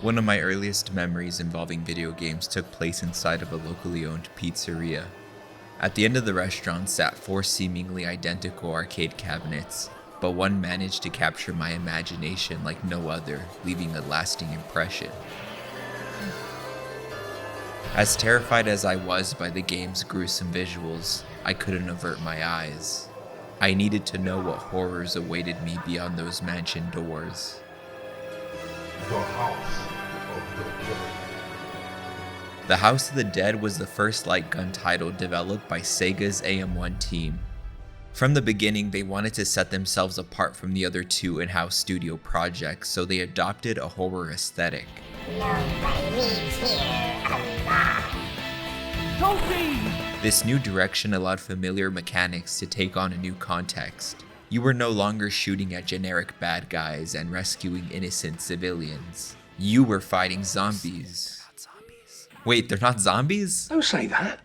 One of my earliest memories involving video games took place inside of a locally owned pizzeria. At the end of the restaurant sat 4 seemingly identical arcade cabinets, but one managed to capture my imagination like no other, leaving a lasting impression. As terrified as I was by the game's gruesome visuals, I couldn't avert my eyes. I needed to know what horrors awaited me beyond those mansion doors. The House of the Dead. The House of the Dead was the first light gun title developed by Sega's AM1 team. From the beginning, they wanted to set themselves apart from the other 2 in-house studio projects, so they adopted a horror aesthetic. Nobody leaves here alive. This new direction allowed familiar mechanics to take on a new context. You were no longer shooting at generic bad guys and rescuing innocent civilians. You were fighting zombies. Wait, they're not zombies? Don't say that.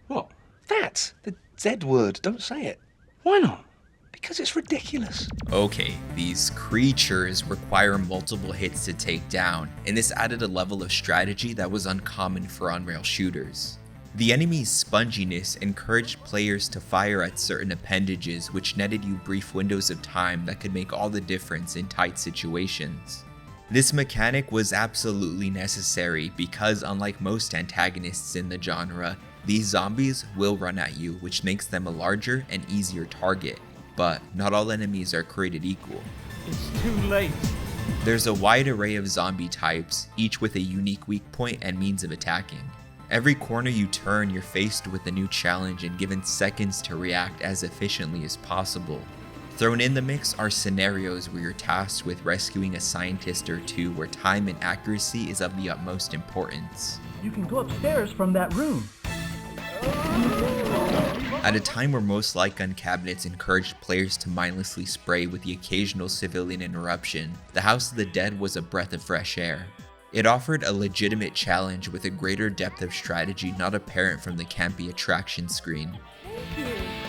What? That? The Z word. Don't say it. Why not? Because it's ridiculous. Okay, these creatures require multiple hits to take down, and this added a level of strategy that was uncommon for on-rail shooters. The enemy's sponginess encouraged players to fire at certain appendages, which netted you brief windows of time that could make all the difference in tight situations. This mechanic was absolutely necessary because, unlike most antagonists in the genre, these zombies will run at you, which makes them a larger and easier target. But not all enemies are created equal. It's too late. There's a wide array of zombie types, each with a unique weak point and means of attacking. Every corner you turn, you're faced with a new challenge and given seconds to react as efficiently as possible. Thrown in the mix are scenarios where you're tasked with rescuing a scientist or 2 where time and accuracy is of the utmost importance. You can go upstairs from that room. At a time where most light gun cabinets encouraged players to mindlessly spray with the occasional civilian interruption, the House of the Dead was a breath of fresh air. It offered a legitimate challenge with a greater depth of strategy not apparent from the campy attraction screen.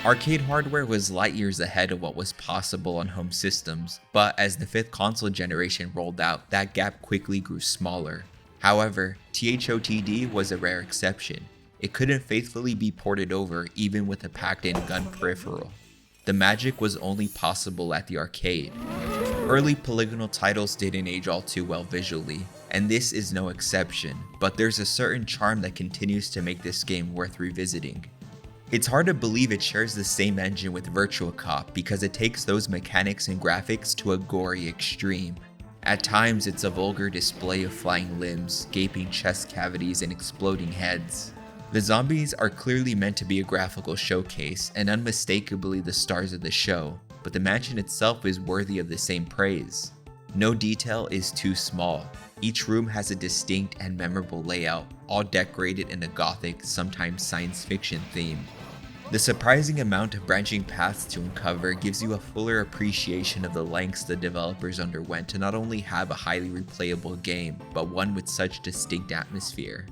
Arcade hardware was light years ahead of what was possible on home systems, but as the 5th console generation rolled out, that gap quickly grew smaller. However, THOTD was a rare exception. It couldn't faithfully be ported over even with a packed-in gun peripheral. The magic was only possible at the arcade. Early polygonal titles didn't age all too well visually, and this is no exception, but there's a certain charm that continues to make this game worth revisiting. It's hard to believe it shares the same engine with Virtua Cop because it takes those mechanics and graphics to a gory extreme. At times, it's a vulgar display of flying limbs, gaping chest cavities, and exploding heads. The zombies are clearly meant to be a graphical showcase and unmistakably the stars of the show, but the mansion itself is worthy of the same praise. No detail is too small. Each room has a distinct and memorable layout, all decorated in a gothic, sometimes science fiction theme. The surprising amount of branching paths to uncover gives you a fuller appreciation of the lengths the developers underwent to not only have a highly replayable game, but one with such distinct atmosphere.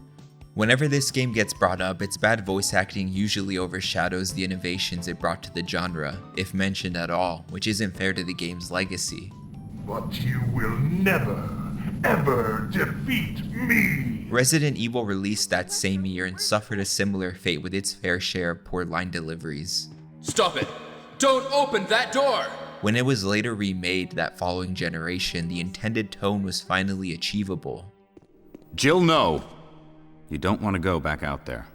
Whenever this game gets brought up, its bad voice acting usually overshadows the innovations it brought to the genre, if mentioned at all, which isn't fair to the game's legacy. But you will never, ever defeat me! Resident Evil released that same year and suffered a similar fate with its fair share of poor line deliveries. Stop it! Don't open that door! When it was later remade that following generation, the intended tone was finally achievable. Jill, no! You don't want to go back out there.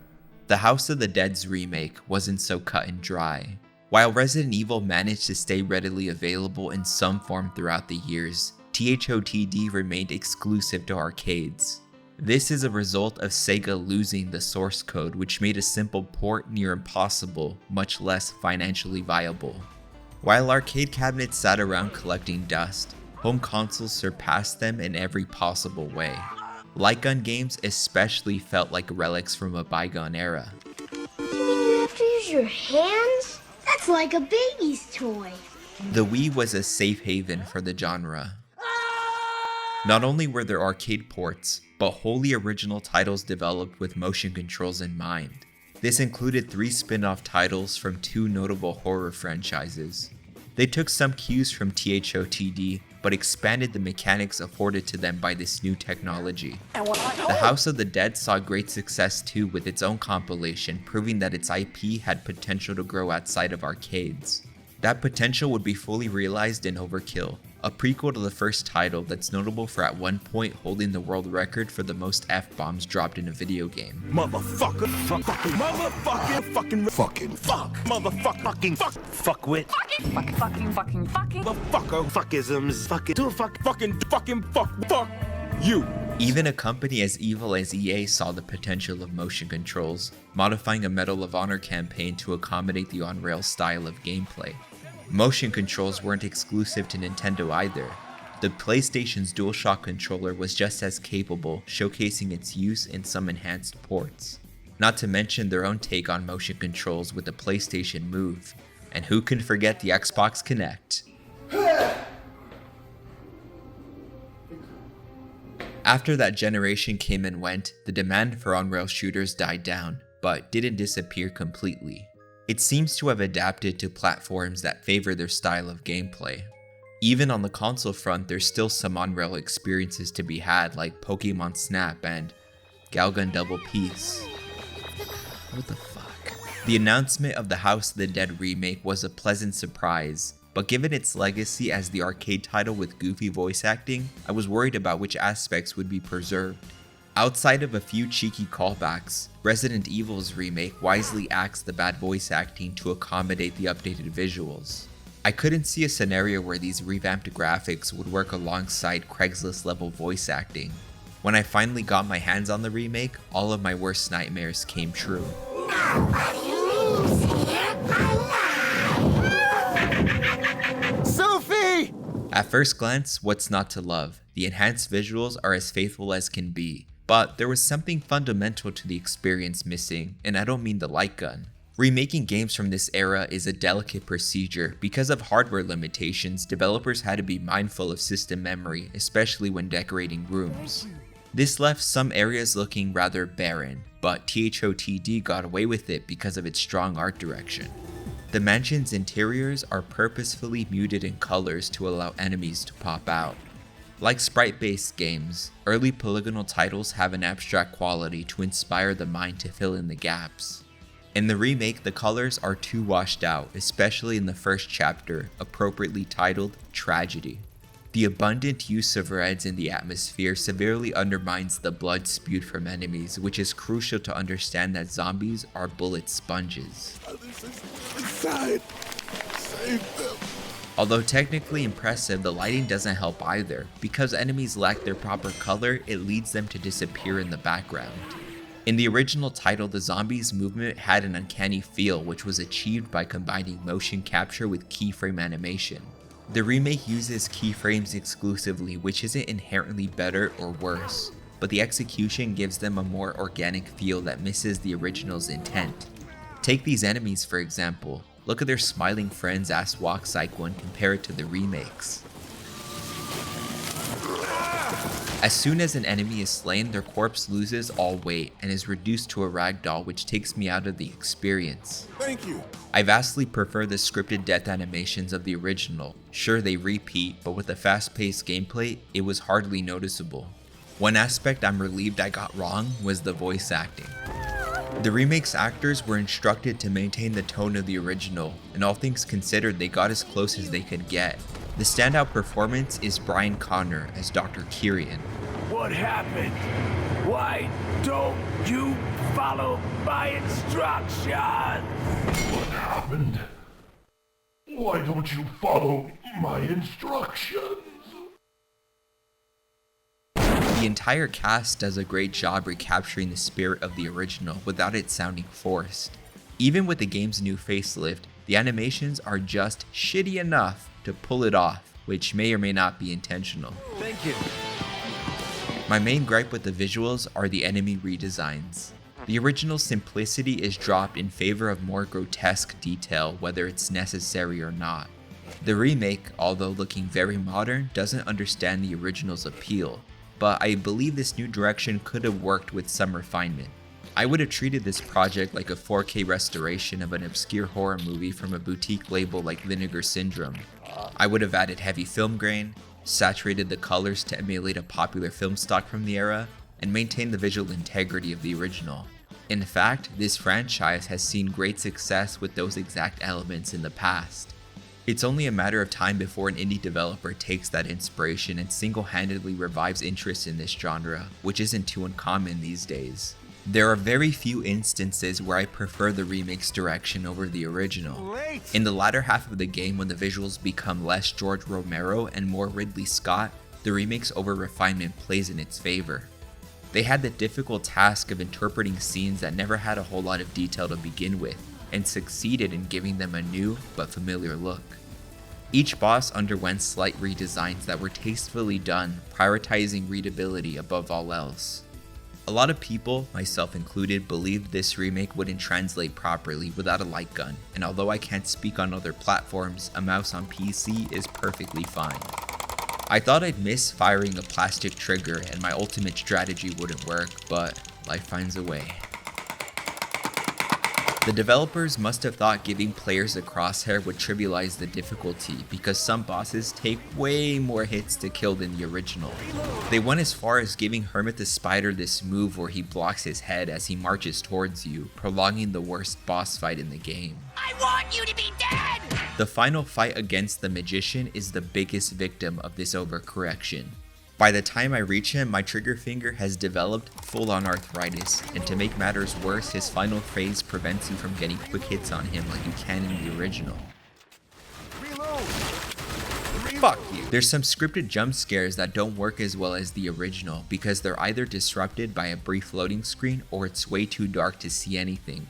The House of the Dead's remake wasn't so cut and dry. While Resident Evil managed to stay readily available in some form throughout the years, THOTD remained exclusive to arcades. This is a result of Sega losing the source code, which made a simple port near impossible, much less financially viable. While arcade cabinets sat around collecting dust, home consoles surpassed them in every possible way. Light gun games especially felt like relics from a bygone era. You mean you have to use your hands? That's like a baby's toy. The Wii was a safe haven for the genre. Not only were there arcade ports, but wholly original titles developed with motion controls in mind. This included 3 spin-off titles from 2 notable horror franchises. They took some cues from THOTD, but expanded the mechanics afforded to them by this new technology. The House of the Dead saw great success too with its own compilation, proving that its IP had potential to grow outside of arcades. That potential would be fully realized in Overkill, a prequel to the first title that's notable for at one point holding the world record for the most F-bombs dropped in a video game. Motherfucker, fucking, motherfucking, fucking, fuck, motherfucking, fuckwit, fucking, motherfucker, fuckisms, fuck you. Even a company as evil as EA saw the potential of motion controls, modifying a Medal of Honor campaign to accommodate the on-rails style of gameplay. Motion controls weren't exclusive to Nintendo either. The PlayStation's DualShock controller was just as capable, showcasing its use in some enhanced ports. Not to mention their own take on motion controls with the PlayStation Move. And who can forget the Xbox Kinect? After that generation came and went, the demand for on-rail shooters died down, but didn't disappear completely. It seems to have adapted to platforms that favor their style of gameplay. Even on the console front, there's still some on-rail experiences to be had like Pokemon Snap and Galgun Double Peace. What the fuck? The announcement of the House of the Dead remake was a pleasant surprise, but given its legacy as the arcade title with goofy voice acting, I was worried about which aspects would be preserved. Outside of a few cheeky callbacks, Resident Evil's remake wisely axed the bad voice acting to accommodate the updated visuals. I couldn't see a scenario where these revamped graphics would work alongside Craigslist level voice acting. When I finally got my hands on the remake, all of my worst nightmares came true. Sophie! At first glance, what's not to love? The enhanced visuals are as faithful as can be. But there was something fundamental to the experience missing, and I don't mean the light gun. Remaking games from this era is a delicate procedure. Because of hardware limitations, developers had to be mindful of system memory, especially when decorating rooms. This left some areas looking rather barren, but THOTD got away with it because of its strong art direction. The mansion's interiors are purposefully muted in colors to allow enemies to pop out. Like sprite-based games, early polygonal titles have an abstract quality to inspire the mind to fill in the gaps. In the remake, the colors are too washed out, especially in the first chapter, appropriately titled Tragedy. The abundant use of reds in the atmosphere severely undermines the blood spewed from enemies, which is crucial to understand that zombies are bullet sponges. Although technically impressive, the lighting doesn't help either. Because enemies lack their proper color, it leads them to disappear in the background. In the original title, the zombies' movement had an uncanny feel, which was achieved by combining motion capture with keyframe animation. The remake uses keyframes exclusively, which isn't inherently better or worse, but the execution gives them a more organic feel that misses the original's intent. Take these enemies for example. Look at their smiling friend's ass walk cycle and compare it to the remakes. As soon as an enemy is slain, their corpse loses all weight and is reduced to a ragdoll, which takes me out of the experience. Thank you. I vastly prefer the scripted death animations of the original. Sure, they repeat, but with the fast-paced gameplay, it was hardly noticeable. One aspect I'm relieved I got wrong was the voice acting. The remake's actors were instructed to maintain the tone of the original, and all things considered, they got as close as they could get. The standout performance is Brian Connor as Dr. Kyrian. What happened? Why don't you follow my instructions? What happened? Why don't you follow my instructions? The entire cast does a great job recapturing the spirit of the original without it sounding forced. Even with the game's new facelift, the animations are just shitty enough to pull it off, which may or may not be intentional. Thank you. My main gripe with the visuals are the enemy redesigns. The original simplicity is dropped in favor of more grotesque detail, whether it's necessary or not. The remake, although looking very modern, doesn't understand the original's appeal, but I believe this new direction could have worked with some refinement. I would have treated this project like a 4K restoration of an obscure horror movie from a boutique label like Vinegar Syndrome. I would have added heavy film grain, saturated the colors to emulate a popular film stock from the era, and maintained the visual integrity of the original. In fact, this franchise has seen great success with those exact elements in the past. It's only a matter of time before an indie developer takes that inspiration and single-handedly revives interest in this genre, which isn't too uncommon these days. There are very few instances where I prefer the remake's direction over the original. In the latter half of the game, when the visuals become less George Romero and more Ridley Scott, the remake's over-refinement plays in its favor. They had the difficult task of interpreting scenes that never had a whole lot of detail to begin with, and succeeded in giving them a new but familiar look. Each boss underwent slight redesigns that were tastefully done, prioritizing readability above all else. A lot of people, myself included, believed this remake wouldn't translate properly without a light gun, and although I can't speak on other platforms, a mouse on PC is perfectly fine. I thought I'd miss firing a plastic trigger and my ultimate strategy wouldn't work, but life finds a way. The developers must have thought giving players a crosshair would trivialize the difficulty because some bosses take way more hits to kill than the original. They went as far as giving Hermit the Spider this move where he blocks his head as he marches towards you, prolonging the worst boss fight in the game. I want you to be dead! The final fight against the Magician is the biggest victim of this overcorrection. By the time I reach him, my trigger finger has developed full-on arthritis, and to make matters worse, his final phase prevents you from getting quick hits on him like you can in the original. Fuck you. There's some scripted jump scares that don't work as well as the original because they're either disrupted by a brief loading screen or it's way too dark to see anything.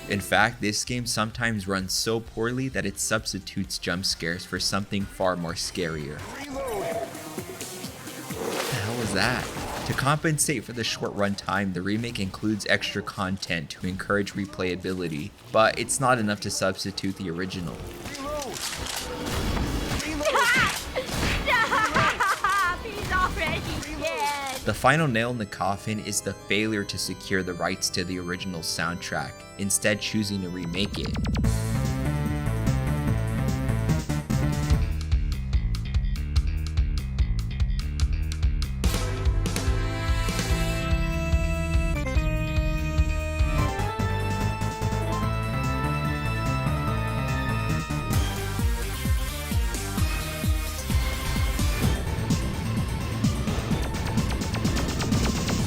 In fact, this game sometimes runs so poorly that it substitutes jump scares for something far more scarier. What the hell was that? To compensate for the short runtime, the remake includes extra content to encourage replayability, but it's not enough to substitute the original. The final nail in the coffin is the failure to secure the rights to the original soundtrack, instead choosing to remake it.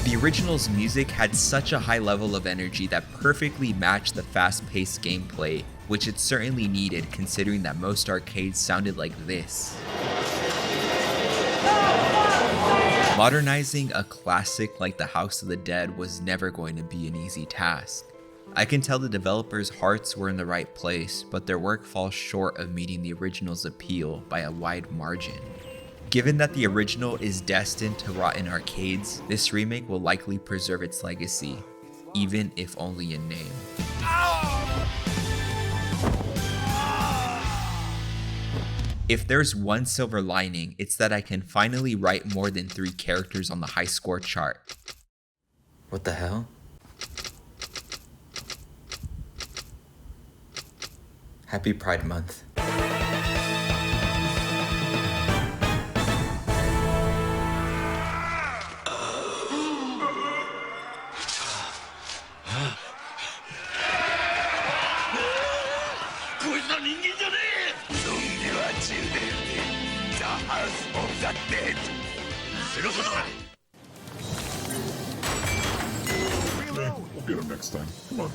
The original's music had such a high level of energy that perfectly matched the fast-paced gameplay, which it certainly needed considering that most arcades sounded like this. Modernizing a classic like The House of the Dead was never going to be an easy task. I can tell the developers' hearts were in the right place, but their work falls short of meeting the original's appeal by a wide margin. Given that the original is destined to rot in arcades, this remake will likely preserve its legacy, even if only in name. If there's one silver lining, it's that I can finally write more than 3 characters on the high score chart. What the hell? Happy Pride Month. We'll get him next time. Come on.